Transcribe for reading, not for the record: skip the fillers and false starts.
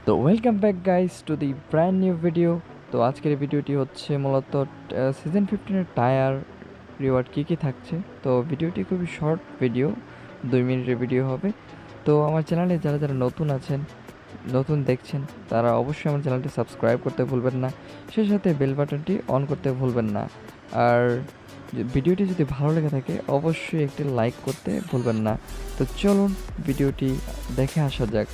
তো welcome back guys to the brand new video. তো আজকের ভিডিওটি হচ্ছে মূলত সিজন 15-এর টায়ার রিওয়ার্ড কী কী থাকছে। তো ভিডিওটি খুবই শর্ট ভিডিও, 2 মিনিটের ভিডিও হবে। তো আমার চ্যানেলে যারা যারা নতুন আছেন, নতুন দেখছেন, তারা অবশ্যই আমার চ্যানেলটি সাবস্ক্রাইব করতে ভুলবেন না, সেই সাথে বেল বাটনটি অন করতে ভুলবেন না। আর ভিডিওটি যদি ভালো লেগে থাকে অবশ্যই একটি লাইক করতে ভুলবেন না। তো চলুন ভিডিওটি দেখে আসা যাক।